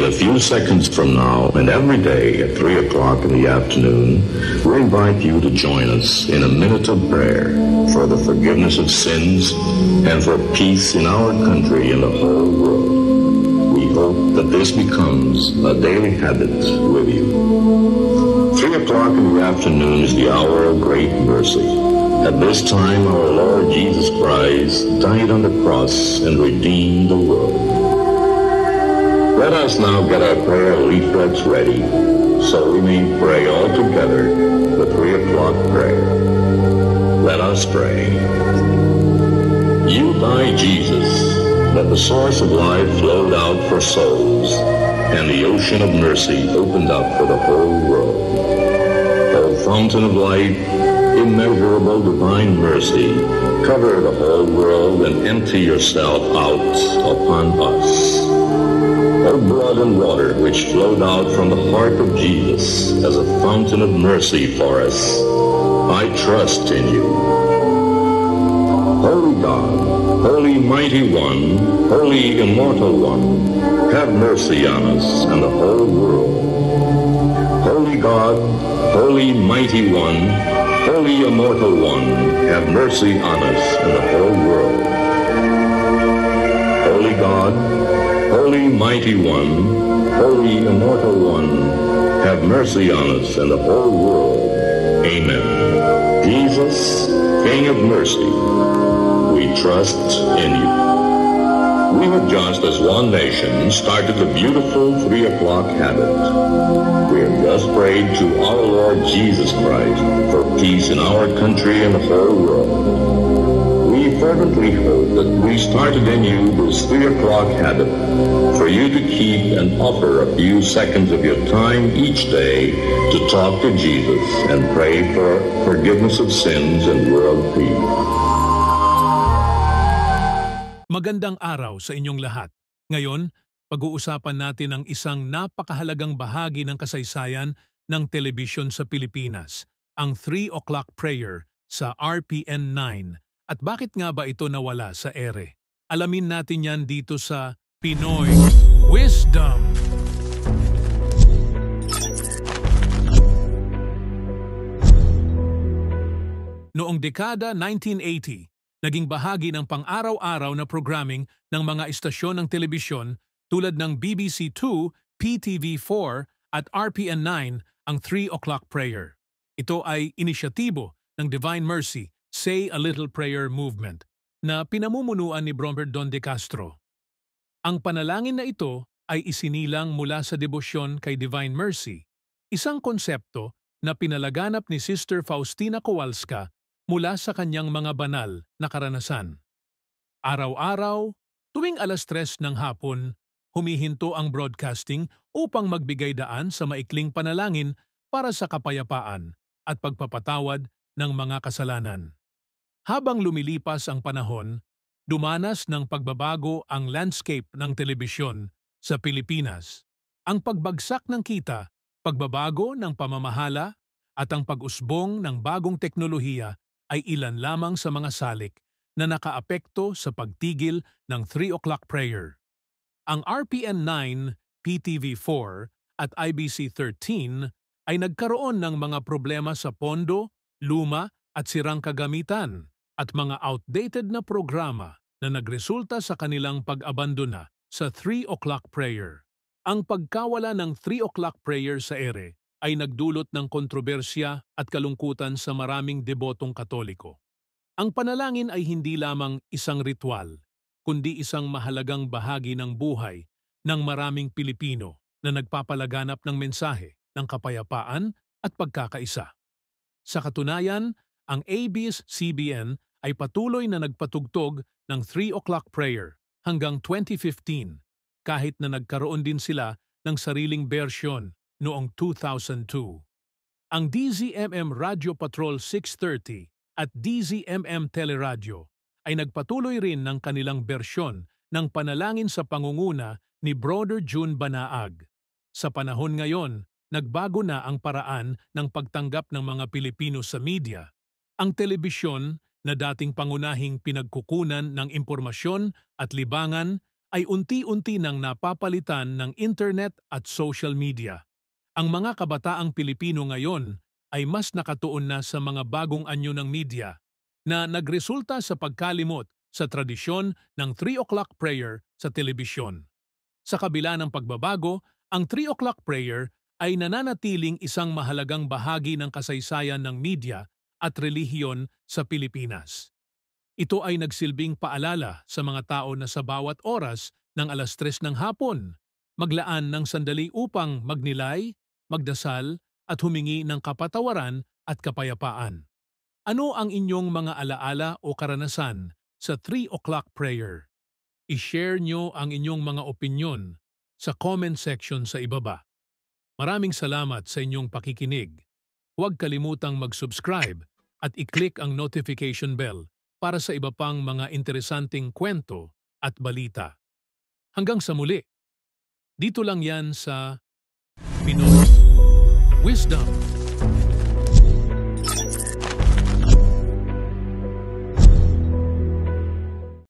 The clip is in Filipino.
a few seconds from now and every day at 3 o'clock in the afternoon, we invite you to join us in a minute of prayer for the forgiveness of sins and for peace in our country and the whole world. We hope that this becomes a daily habit with you. 3 o'clock in the afternoon is the hour of great mercy. At this time, our Lord Jesus Christ died on the cross and redeemed the world. Let us now get our prayer leaflets ready so we may pray all together the 3 o'clock prayer. Let us pray. You died, Jesus, that the source of life flowed out for souls, and the ocean of mercy opened up for the whole world. O fountain of life, immeasurable divine mercy, cover the whole world and empty yourself out upon us. O blood and water which flowed out from the heart of Jesus as a fountain of mercy for us, I trust in you. Holy God, Holy Mighty One, Holy Immortal One, have mercy on us and the whole world. Holy God, Holy Mighty One, Holy Immortal One, have mercy on us and the whole world. Holy God, Holy Mighty One, Holy Immortal One, have mercy on us and the whole world. Amen. Jesus, King of mercy, we trust in you. We have just as one nation started the beautiful 3 o'clock habit. We have just prayed to our Lord Jesus Christ for peace in our country and the whole world. We fervently hope that we started in you this 3 o'clock habit for you to keep and offer a few seconds of your time each day to talk to Jesus and pray for forgiveness of sins and world peace. Magandang araw sa inyong lahat. Ngayon, pag-uusapan natin ang isang napakahalagang bahagi ng kasaysayan ng telebisyon sa Pilipinas, ang 3 o'clock prayer sa RPN 9. At bakit nga ba ito nawala sa ere? Alamin natin yan dito sa Pinoy Wisdom. Noong dekada 1980, naging bahagi ng pang-araw-araw na programming ng mga istasyon ng telebisyon tulad ng BBC2, PTV4 at RPN 9 ang 3 o'clock prayer. Ito ay inisyatibo ng Divine Mercy, Say a Little Prayer movement na pinamumunuan ni Bromper Don de Castro. Ang panalangin na ito ay isinilang mula sa debosyon kay Divine Mercy, isang konsepto na pinalaganap ni Sister Faustina Kowalska mula sa kanyang mga banal na karanasan. Araw-araw, tuwing 3:00 ng hapon, humihinto ang broadcasting upang magbigay daan sa maikling panalangin para sa kapayapaan at pagpapatawad ng mga kasalanan. Habang lumilipas ang panahon, dumanas ng pagbabago ang landscape ng telebisyon sa Pilipinas. Ang pagbagsak ng kita, pagbabago ng pamamahala, at ang pag-usbong ng bagong teknolohiya ay ilan lamang sa mga salik na nakaapekto sa pagtigil ng 3 o'clock prayer. Ang RPN 9, PTV4 at IBC 13 ay nagkaroon ng mga problema sa pondo, luma at sirang kagamitan at mga outdated na programa na nagresulta sa kanilang pag-abandona sa 3 o'clock prayer. Ang pagkawala ng 3 o'clock prayer sa ere ay nagdulot ng kontrobersya at kalungkutan sa maraming debotong Katoliko. Ang panalangin ay hindi lamang isang ritual, kundi isang mahalagang bahagi ng buhay ng maraming Pilipino na nagpapalaganap ng mensahe ng kapayapaan at pagkakaisa. Sa katunayan, ang ABS-CBN ay patuloy na nagpatugtog ng 3 o'clock prayer hanggang 2015, kahit na nagkaroon din sila ng sariling bersyon noong 2002. Ang DZMM Radio Patrol 630 at DZMM Teleradyo ay nagpatuloy rin ng kanilang bersyon ng panalangin sa pangunguna ni Brother June Banaag. Sa panahon ngayon, nagbago na ang paraan ng pagtanggap ng mga Pilipino sa media. Ang telebisyon na dating pangunahing pinagkukunan ng impormasyon at libangan ay unti-unti nang napapalitan ng internet at social media. Ang mga kabataang Pilipino ngayon ay mas nakatuon na sa mga bagong anyo ng media na nagresulta sa pagkalimot sa tradisyon ng 3 o'clock prayer sa telebisyon. Sa kabila ng pagbabago, ang 3 o'clock prayer ay nananatiling isang mahalagang bahagi ng kasaysayan ng media at relihiyon sa Pilipinas. Ito ay nagsilbing paalala sa mga tao na sa bawat oras ng 3:00 ng hapon, maglaan ng sandali upang magnilay, magdasal at humingi ng kapatawaran at kapayapaan. Ano ang inyong mga alaala o karanasan sa 3 o'clock prayer? I-share nyo ang inyong mga opinyon sa comment section sa ibaba. Maraming salamat sa inyong pakikinig. Huwag kalimutang mag-subscribe at i-click ang notification bell para sa iba pang mga interesanting kwento at balita. Hanggang sa muli, dito lang yan sa Pinoy Wisdom.